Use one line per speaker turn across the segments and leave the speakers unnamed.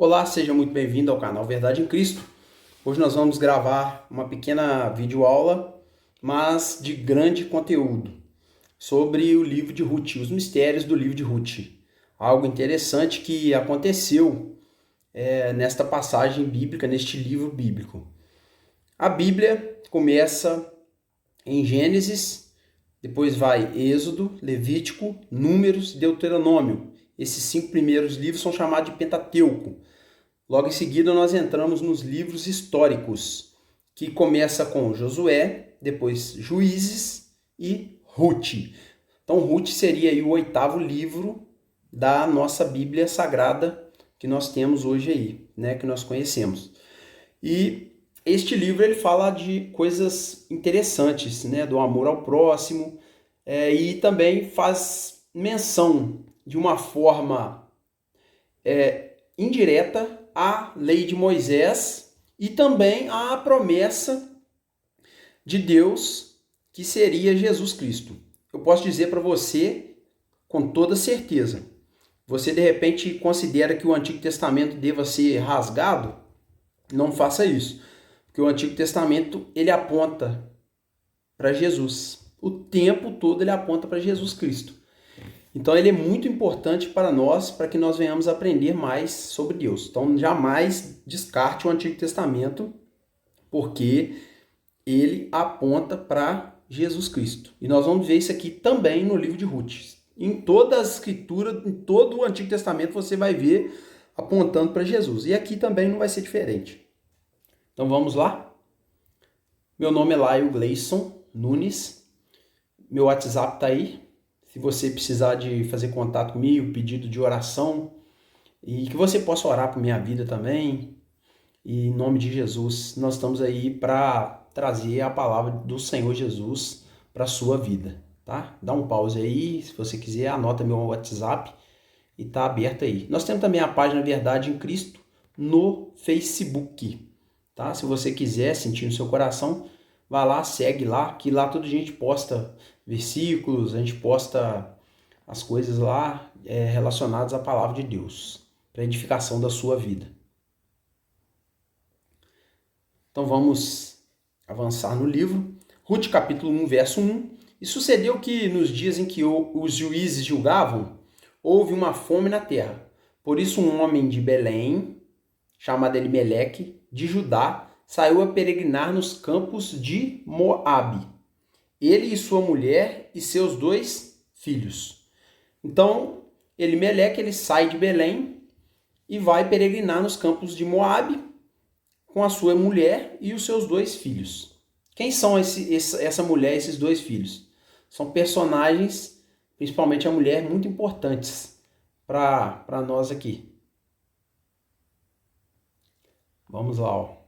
Olá, seja muito bem-vindo ao canal Verdade em Cristo. Hoje nós vamos gravar uma pequena videoaula, mas de grande conteúdo, sobre o livro de Ruth, os mistérios do livro de Ruth. Algo interessante que aconteceu nesta passagem bíblica, neste livro bíblico. A Bíblia começa em Gênesis, depois vai Êxodo, Levítico, Números, Deuteronômio. Esses 5 primeiros livros são chamados de Pentateuco. Logo em seguida, nós entramos nos livros históricos, que começa com Josué, depois Juízes e Ruth. Então, Ruth seria aí o 8º livro da nossa Bíblia Sagrada que nós temos hoje aí, né, que nós conhecemos. E este livro ele fala de coisas interessantes, né, do amor ao próximo, e também faz menção de uma forma indireta à lei de Moisés e também à promessa de Deus que seria Jesus Cristo. Eu posso dizer para você com toda certeza, você de repente considera que o Antigo Testamento deva ser rasgado? Não faça isso, porque o Antigo Testamento ele aponta para Jesus. O tempo todo ele aponta para Jesus Cristo. Então ele é muito importante para nós, para que nós venhamos aprender mais sobre Deus. Então jamais descarte o Antigo Testamento, porque ele aponta para Jesus Cristo. E nós vamos ver isso aqui também no livro de Ruth. Em toda a escritura, em todo o Antigo Testamento, você vai ver apontando para Jesus. E aqui também não vai ser diferente. Então vamos lá? Meu nome é Laio Gleison Nunes. Meu WhatsApp está aí. Se você precisar de fazer contato comigo, pedido de oração, e que você possa orar por minha vida também, e em nome de Jesus, nós estamos aí para trazer a palavra do Senhor Jesus para a sua vida, tá? Dá um pause aí, se você quiser, anota meu WhatsApp e tá aberto aí. Nós temos também a página Verdade em Cristo no Facebook, tá? Se você quiser sentir no seu coração, vai lá, segue lá, que lá toda a gente posta versículos, a gente posta as coisas lá relacionadas à palavra de Deus, para edificação da sua vida. Então vamos avançar no livro. Ruth capítulo 1, verso 1. E sucedeu que nos dias em que os juízes julgavam, houve uma fome na terra. Por isso um homem de Belém, chamado Elimeleque, de Judá, saiu a peregrinar nos campos de Moabe. Ele e sua mulher e seus 2 filhos. Então, Elimeleque ele sai de Belém e vai peregrinar nos campos de Moabe com a sua mulher e os seus 2 filhos. Quem são essa mulher e esses 2 filhos? São personagens, principalmente a mulher, muito importantes para nós aqui. Vamos lá, ó.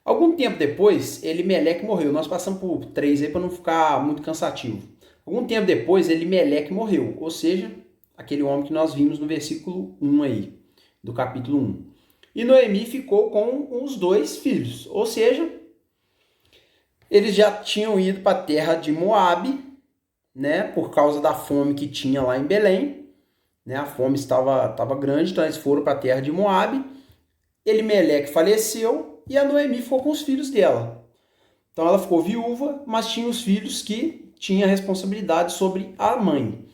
Algum tempo depois, Elimeleque morreu. Nós passamos por 3 aí para não ficar muito cansativo. Algum tempo depois, Elimeleque morreu. Ou seja, aquele homem que nós vimos no versículo 1 aí, do capítulo 1. E Noemi ficou com os 2 filhos. Ou seja, eles já tinham ido para a terra de Moabe, né, por causa da fome que tinha lá em Belém. Né, a fome estava grande, então eles foram para a terra de Moabe. Elimeleque faleceu e a Noemi ficou com os filhos dela. Então ela ficou viúva, mas tinha os filhos que tinham responsabilidade sobre a mãe.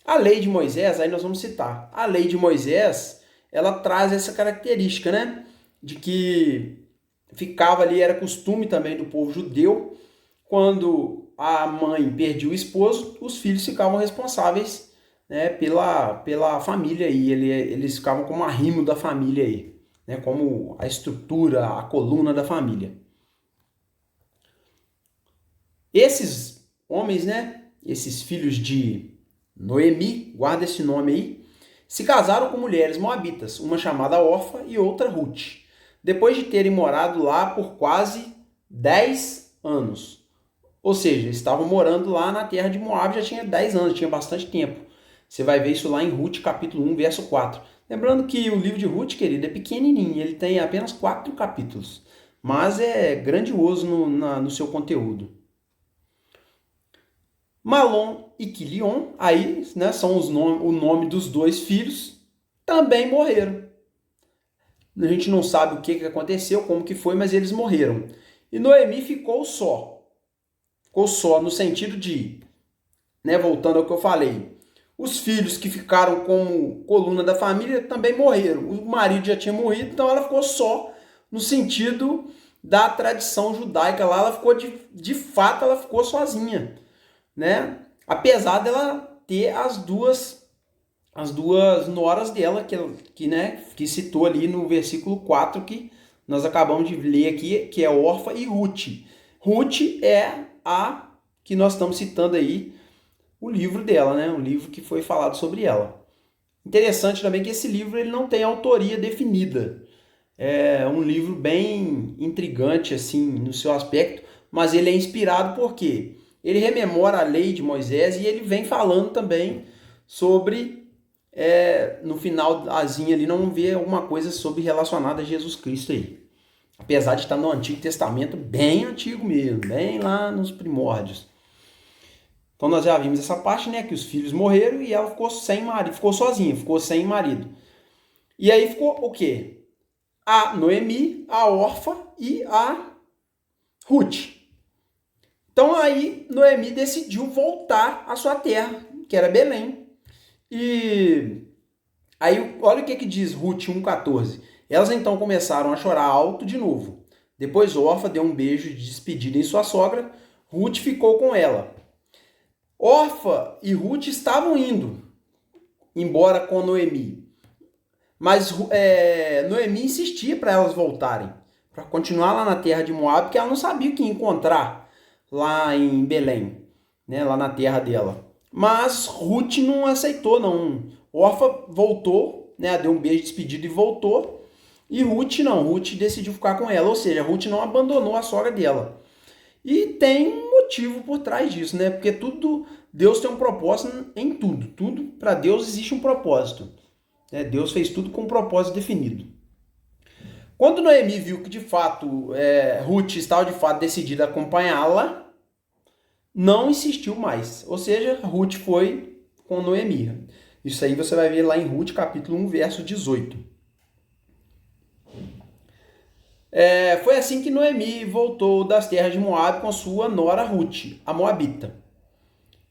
A lei de Moisés, aí nós vamos citar. A lei de Moisés, ela traz essa característica, né? De que ficava ali, era costume também do povo judeu, quando a mãe perdia o esposo, os filhos ficavam responsáveis, né, pela família aí. Eles ficavam como arrimo da família aí. Né, como a estrutura, a coluna da família. Esses homens, né, esses filhos de Noemi, guarda esse nome aí, se casaram com mulheres moabitas, uma chamada Orfa e outra Ruth, depois de terem morado lá por quase 10 anos. Ou seja, estavam morando lá na terra de Moab já tinha 10 anos, tinha bastante tempo. Você vai ver isso lá em Ruth capítulo 1, verso 4. Lembrando que o livro de Ruth, querido, é pequenininho, ele tem apenas 4 capítulos, mas é grandioso no seu conteúdo. Malom e Quilion, aí, né, são o nome dos 2 filhos, também morreram. A gente não sabe o que aconteceu, como que foi, mas eles morreram. E Noemi ficou só. Ficou só no sentido de, né, voltando ao que eu falei, os filhos que ficaram como coluna da família também morreram. O marido já tinha morrido, então ela ficou só no sentido da tradição judaica lá. Ela ficou, de fato, ela ficou sozinha, né? Apesar dela ter as duas noras dela, que citou ali no versículo 4, que nós acabamos de ler aqui, que é Orfa e Ruth. Ruth é a que nós estamos citando aí, o livro dela, né? Um livro que foi falado sobre ela. Interessante também que esse livro ele não tem autoria definida. É um livro bem intrigante assim no seu aspecto, mas ele é inspirado porque ele rememora a lei de Moisés e ele vem falando também sobre, no finalzinho ali, não vê alguma coisa sobre relacionada a Jesus Cristo aí. Apesar de estar no Antigo Testamento, bem antigo mesmo, bem lá nos primórdios. Então nós já vimos essa parte, né, que os filhos morreram e ela ficou sem marido, ficou sozinha, ficou sem marido. E aí ficou o quê? A Noemi, a Orfa e a Ruth. Então aí Noemi decidiu voltar à sua terra, que era Belém. E aí olha o que diz Ruth 1,14. Elas então começaram a chorar alto de novo. Depois Orfa deu um beijo de despedida em sua sogra. Ruth ficou com ela. Orfa e Ruth estavam indo embora com Noemi. Mas Noemi insistia para elas voltarem, para continuar lá na terra de Moab, porque ela não sabia o que encontrar lá em Belém, né, lá na terra dela. Mas Ruth não aceitou, não. Orfa voltou, né, deu um beijo de despedida e voltou. E Ruth não, Ruth decidiu ficar com ela, ou seja, Ruth não abandonou a sogra dela. E tem um motivo por trás disso, né? Porque tudo, Deus tem um propósito em tudo. Tudo, para Deus existe um propósito. Deus fez tudo com um propósito definido. Quando Noemi viu que de fato Ruth estava de fato decidida a acompanhá-la, não insistiu mais. Ou seja, Ruth foi com Noemi. Isso aí você vai ver lá em Ruth capítulo 1, verso 18. Foi assim que Noemi voltou das terras de Moab com sua nora Ruth, a Moabita.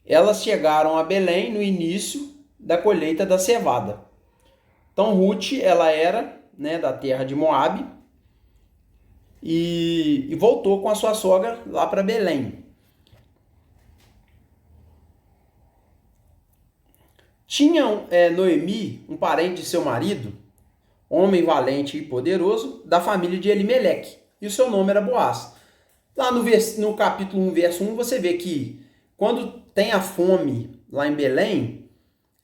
Elas chegaram a Belém no início da colheita da cevada. Então Ruth, ela era, né, da terra de Moab e voltou com a sua sogra lá para Belém. Tinha Noemi, um parente de seu marido, homem valente e poderoso, da família de Elimeleque, e o seu nome era Boaz. Lá no capítulo 1, verso 1, você vê que quando tem a fome lá em Belém,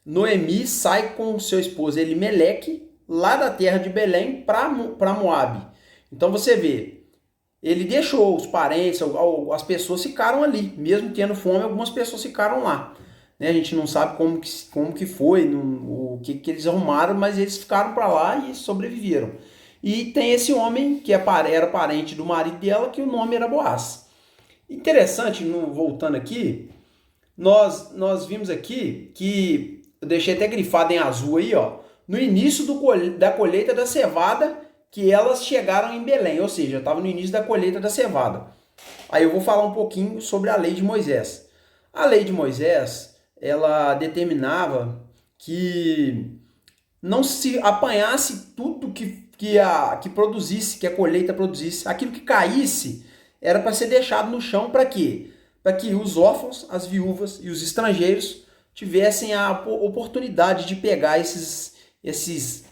Noemi sai com seu esposo Elimeleque, lá da terra de Belém, para Moab. Então você vê, ele deixou os parentes, as pessoas ficaram ali, mesmo tendo fome, algumas pessoas ficaram lá. A gente não sabe como que foi, o que eles arrumaram, mas eles ficaram para lá e sobreviveram. E tem esse homem que era parente do marido dela, que o nome era Boaz. Interessante, voltando aqui, nós vimos aqui que, eu deixei até grifado em azul aí, ó, no início da colheita da cevada, que elas chegaram em Belém, ou seja, estava no início da colheita da cevada. Aí eu vou falar um pouquinho sobre a lei de Moisés. A lei de Moisés, ela determinava que não se apanhasse tudo que produzisse, que a colheita produzisse. Aquilo que caísse era para ser deixado no chão para quê? Para que os órfãos, as viúvas e os estrangeiros tivessem a oportunidade de pegar esses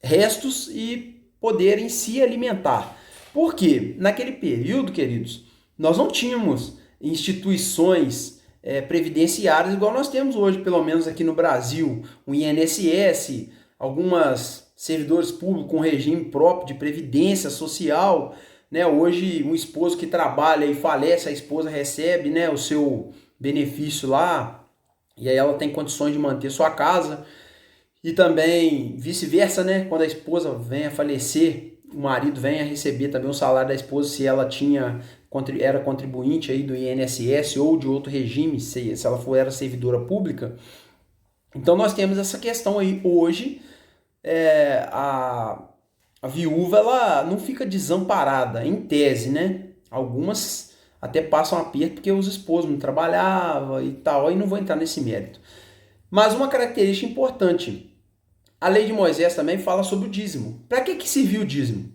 restos e poderem se alimentar. Por quê? Naquele período, queridos, nós não tínhamos instituições previdenciárias igual nós temos hoje, pelo menos aqui no Brasil, o INSS, algumas servidores públicos com regime próprio de previdência social, né? Hoje um esposo que trabalha e falece, a esposa recebe, né, o seu benefício lá, e aí ela tem condições de manter sua casa, e também vice-versa, né? Quando a esposa vem a falecer, o marido vem a receber também o salário da esposa se ela era contribuinte aí do INSS ou de outro regime, se ela era servidora pública. Então nós temos essa questão aí hoje a viúva ela não fica desamparada, em tese, né? Algumas até passam aperto porque os esposos não trabalhavam e tal, aí não vou entrar nesse mérito. Mas uma característica importante, a lei de Moisés também fala sobre o dízimo. Para que serviu o dízimo?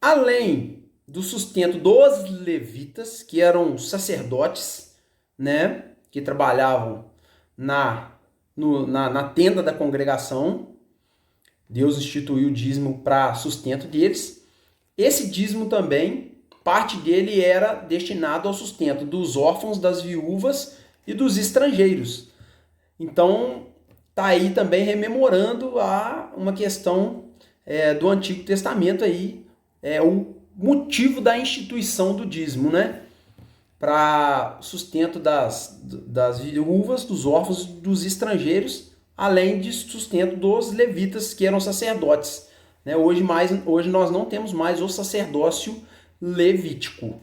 Além do sustento dos levitas, que eram sacerdotes, né, que trabalhavam na tenda da congregação, Deus instituiu o dízimo para sustento deles. Esse dízimo também, parte dele era destinado ao sustento dos órfãos, das viúvas e dos estrangeiros. Então, está aí também rememorando uma questão do Antigo Testamento aí, o motivo da instituição do dízimo, né? Para sustento das viúvas, dos órfãos, dos estrangeiros, além de sustento dos levitas, que eram sacerdotes. Né? Hoje nós não temos mais o sacerdócio levítico.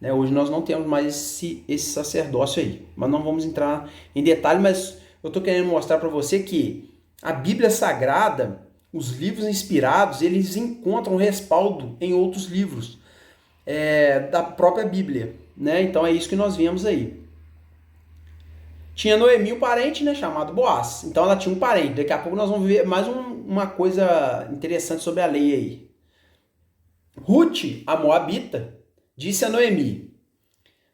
Né? Hoje nós não temos mais esse sacerdócio aí. Mas não vamos entrar em detalhe, mas eu estou querendo mostrar para você que a Bíblia Sagrada, os livros inspirados, eles encontram respaldo em outros livros da própria Bíblia. Né? Então é isso que nós vemos aí. Tinha Noemi um parente, né, chamado Boaz. Então ela tinha um parente. Daqui a pouco nós vamos ver mais uma coisa interessante sobre a lei aí. Ruth, a moabita, disse a Noemi: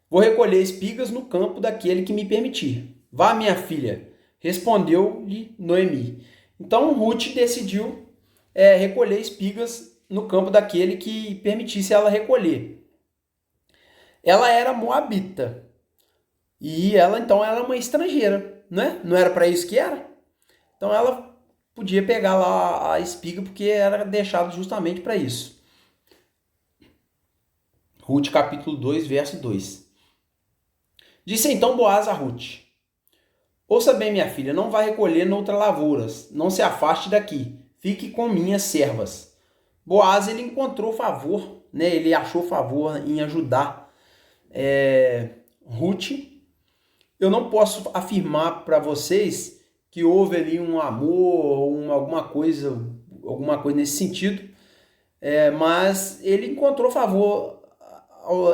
vou recolher espigas no campo daquele que me permitir. Vá, minha filha, respondeu-lhe Noemi. Então Ruth decidiu recolher espigas no campo daquele que permitisse ela recolher. Ela era moabita. E ela, então, era uma estrangeira, né? Não era para isso que era? Então ela podia pegar lá a espiga porque era deixado justamente para isso. Ruth capítulo 2, verso 2. Disse então Boaz a Ruth: ouça bem, minha filha, não vá recolher noutra lavouras, não se afaste daqui, fique com minhas servas. Boaz, ele encontrou favor, né? Ele achou favor em ajudar Ruth. Eu não posso afirmar para vocês que houve ali um amor, alguma coisa nesse sentido, mas ele encontrou favor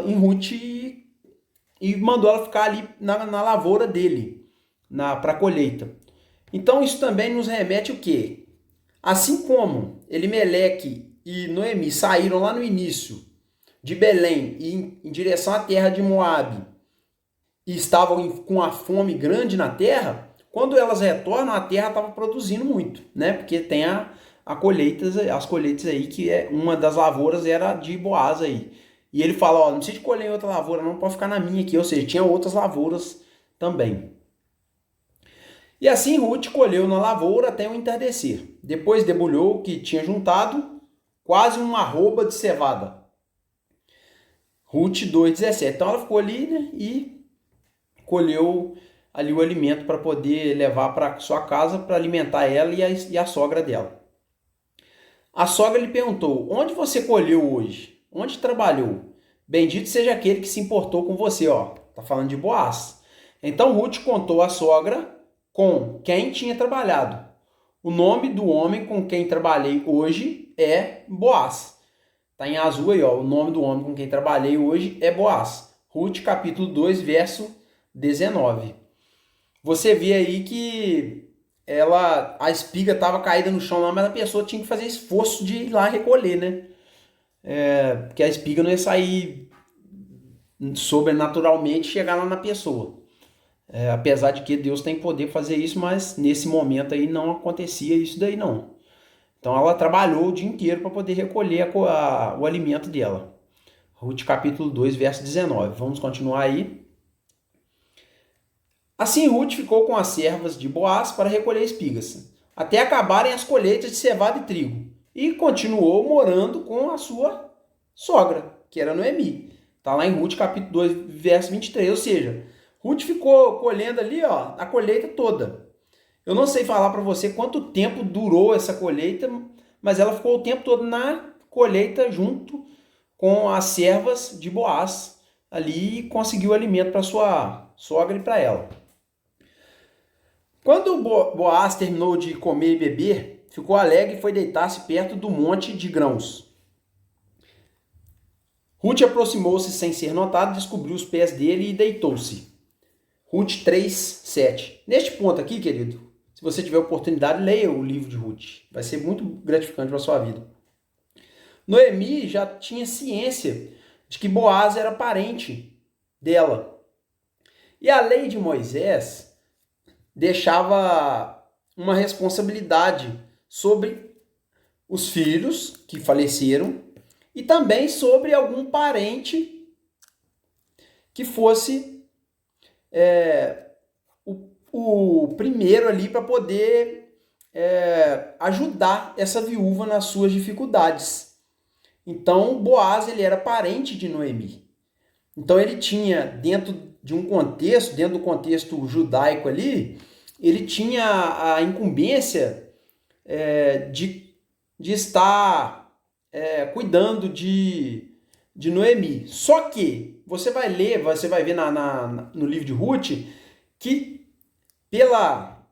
em Ruth e mandou ela ficar ali na lavoura dele, para a colheita. Então isso também nos remete o quê? Assim como Elimeleque e Noemi saíram lá no início de Belém em direção à terra de Moabe, e estavam com a fome grande na terra, quando elas retornam, a terra estava produzindo muito, né? Porque tem as colheitas aí, que uma das lavouras era de Boaz aí. E ele fala, ó, não precisa de colher em outra lavoura, não pode ficar na minha aqui. Ou seja, tinha outras lavouras também. E assim Ruth colheu na lavoura até o entardecer. Depois debulhou o que tinha juntado, quase uma arroba de cevada. Ruth 2,17. Então ela ficou ali, né, e colheu ali o alimento para poder levar para sua casa para alimentar ela e a sogra dela. A sogra lhe perguntou: onde você colheu hoje? Onde trabalhou? Bendito seja aquele que se importou com você, ó. Tá falando de Boaz. Então Ruth contou à sogra com quem tinha trabalhado. O nome do homem com quem trabalhei hoje é Boaz. Tá em azul aí, ó. O nome do homem com quem trabalhei hoje é Boaz. Ruth capítulo 2, verso 19. Você vê aí que a espiga estava caída no chão lá, mas a pessoa tinha que fazer esforço de ir lá recolher, né? Porque a espiga não ia sair sobrenaturalmente e chegar lá na pessoa. Apesar de que Deus tem poder fazer isso, mas nesse momento aí não acontecia isso daí não. Então ela trabalhou o dia inteiro para poder recolher o alimento dela. Ruth capítulo 2, verso 19. Vamos continuar aí. Assim Ruth ficou com as servas de Boaz para recolher espigas, até acabarem as colheitas de cevada e trigo, e continuou morando com a sua sogra, que era Noemi. Está lá em Ruth capítulo 2, verso 23, ou seja, Ruth ficou colhendo ali, ó, a colheita toda. Eu não sei falar para você quanto tempo durou essa colheita, mas ela ficou o tempo todo na colheita junto com as servas de Boaz ali e conseguiu alimento para sua sogra e para ela. Quando Boaz terminou de comer e beber, ficou alegre e foi deitar-se perto do monte de grãos. Ruth aproximou-se sem ser notada, descobriu os pés dele e deitou-se. Ruth 3:7. Neste ponto aqui, querido, se você tiver oportunidade, leia o livro de Ruth. Vai ser muito gratificante para a sua vida. Noemi já tinha ciência de que Boaz era parente dela. E a lei de Moisés deixava uma responsabilidade sobre os filhos que faleceram e também sobre algum parente que fosse o primeiro ali para poder ajudar essa viúva nas suas dificuldades. Então, Boaz, ele era parente de Noemi. Então, ele tinha, dentro do contexto judaico ali, ele tinha a incumbência de estar cuidando de Noemi. Só que você vai ver no livro de Ruth, que pela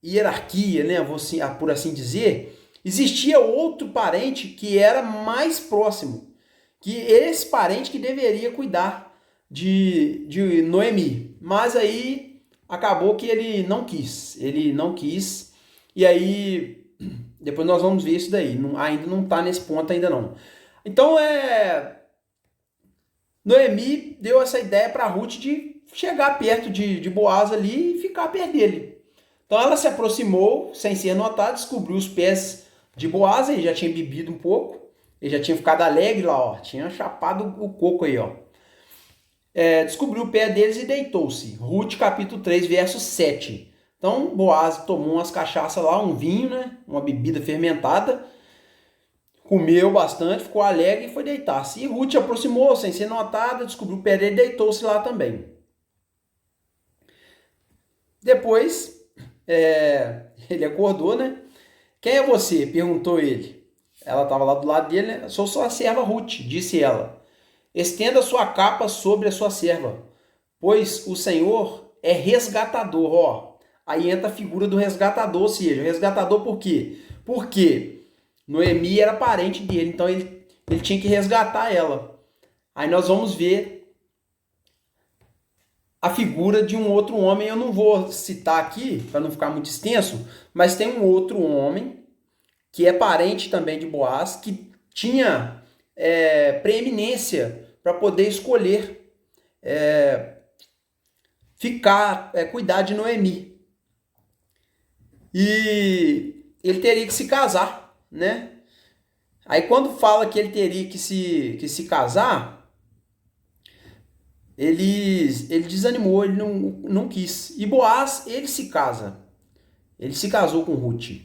hierarquia, né, por assim dizer, existia outro parente que era mais próximo, que esse parente que deveria cuidar de Noemi. Mas aí acabou que ele não quis, e aí depois nós vamos ver isso daí, ainda não está nesse ponto ainda não. Então Noemi deu essa ideia para Ruth de chegar perto de Boaz ali e ficar perto dele. Então ela se aproximou, sem ser notada, descobriu os pés de Boaz, ele já tinha bebido um pouco, ele já tinha ficado alegre lá, ó, tinha chapado o coco aí, ó. Descobriu o pé deles e deitou-se. Ruth capítulo 3, verso 7. Então Boaz tomou umas cachaças lá, um vinho, né, uma bebida fermentada, comeu bastante, ficou alegre e foi deitar-se. E Ruth aproximou, sem ser notada, descobriu o pé dele e deitou-se lá também. Depois, ele acordou, né? Quem é você? Perguntou ele. Ela estava lá do lado dele, né? Sou sua serva Ruth, disse ela. Estenda sua capa sobre a sua serva, pois o Senhor é resgatador. Ó, aí entra a figura do resgatador, ou seja, resgatador por quê? Porque Noemi era parente dele, então ele tinha que resgatar ela. Aí nós vamos ver a figura de um outro homem, eu não vou citar aqui, para não ficar muito extenso, mas tem um outro homem, que é parente também de Boaz, que tinha preeminência para poder escolher cuidar de Noemi. E ele teria que se casar, né? Aí quando fala que ele teria que se casar, ele desanimou, ele não quis. E Boaz, ele se casa. Ele se casou com Ruth.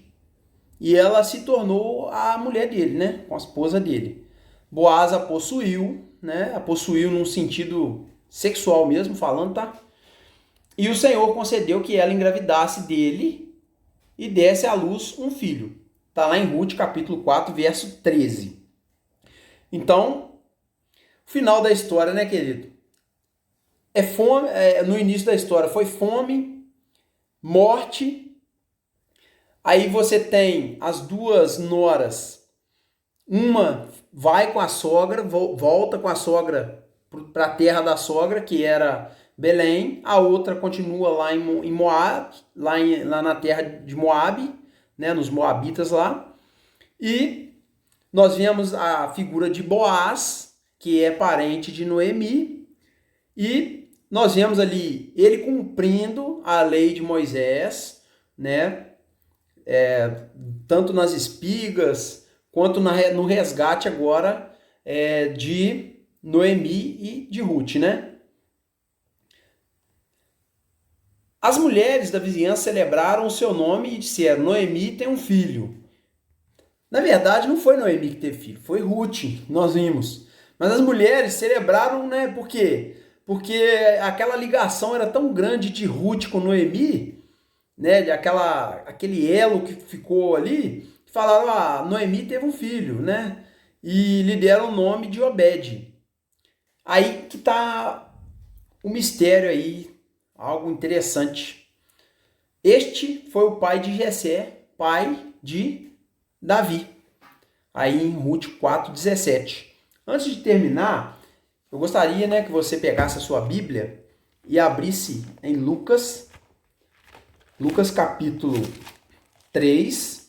E ela se tornou a mulher dele, né? Com a esposa dele. Boaz a possuiu, né? A possuiu num sentido sexual mesmo, falando, tá? E o Senhor concedeu que ela engravidasse dele e desse à luz um filho. Tá lá em Ruth, capítulo 4, verso 13. Então, o final da história, né, querido? Fome, no início da história foi fome, morte. Aí você tem as duas noras. Uma vai com a sogra, volta com a sogra para a terra da sogra, que era Belém. A outra continua lá em Moab, lá na terra de Moab, né, nos moabitas lá. E nós vemos a figura de Boaz, que é parente de Noemi. E nós vemos ali ele cumprindo a lei de Moisés, né? Tanto nas espigas, quanto no resgate agora de Noemi e de Ruth, né? As mulheres da vizinhança celebraram o seu nome e disseram, Noemi tem um filho. Na verdade, não foi Noemi que teve filho, foi Ruth, nós vimos. Mas as mulheres celebraram, né? Por quê? Porque aquela ligação era tão grande de Ruth com Noemi, né? Aquele elo que ficou ali, que falaram, Noemi teve um filho, né? E lhe deram o nome de Obed. Aí que tá o mistério aí, algo interessante. Este foi o pai de Jessé, pai de Davi, aí em Ruth 4:17. Antes de terminar, eu gostaria, né, que você pegasse a sua Bíblia e abrisse em Lucas capítulo 3,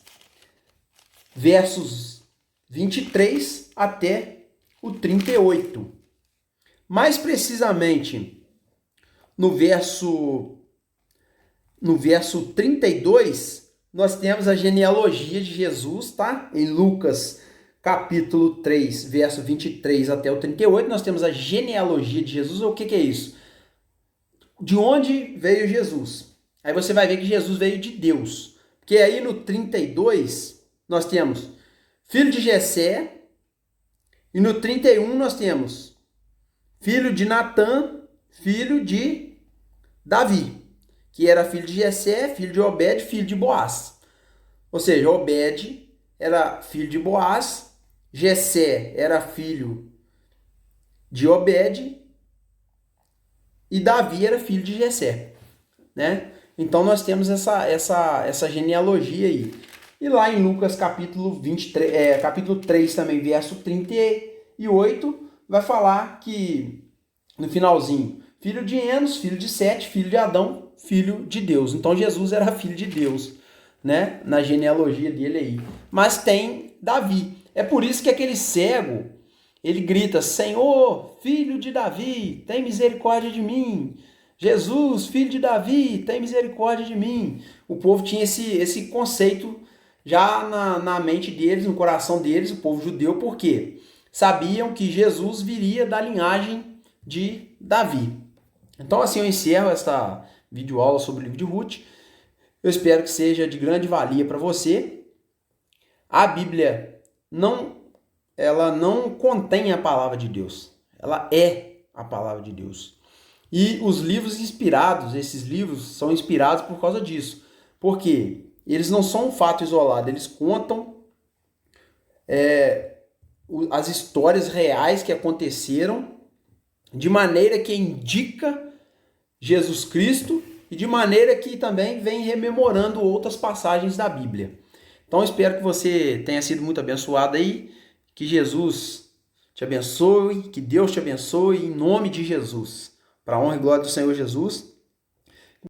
versos 23 até o 38. Mais precisamente, no verso 32, nós temos a genealogia de Jesus, tá? Em Lucas capítulo 3, verso 23 até o 38, nós temos a genealogia de Jesus. O que é isso? De onde veio Jesus? Aí você vai ver que Jesus veio de Deus. Porque aí no 32, nós temos filho de Jessé, e no 31 nós temos filho de Natã, filho de Davi, que era filho de Jessé, filho de Obed, filho de Boaz. Ou seja, Obed era filho de Boaz, Jessé era filho de Obed e Davi era filho de Jessé, né? Então nós temos essa genealogia aí. E lá em Lucas capítulo 23, capítulo 3 também, verso 38, vai falar que no finalzinho, filho de Enos, filho de Sete, filho de Adão, filho de Deus. Então Jesus era filho de Deus, né? Na genealogia dele aí. Mas tem Davi. É por isso que aquele cego, ele grita: Senhor, filho de Davi, tem misericórdia de mim. Jesus, filho de Davi, tem misericórdia de mim. O povo tinha esse conceito já na mente deles, no coração deles, o povo judeu, por quê? Sabiam que Jesus viria da linhagem de Davi. Então assim eu encerro esta videoaula sobre o livro de Ruth. Eu espero que seja de grande valia para você. A Bíblia ela não contém a palavra de Deus. Ela é a palavra de Deus. E os livros inspirados, esses livros são inspirados por causa disso. Por quê? Eles não são um fato isolado, eles contam as histórias reais que aconteceram de maneira que indica Jesus Cristo e de maneira que também vem rememorando outras passagens da Bíblia. Então espero que você tenha sido muito abençoado aí, que Jesus te abençoe, que Deus te abençoe em nome de Jesus. Para a honra e glória do Senhor Jesus.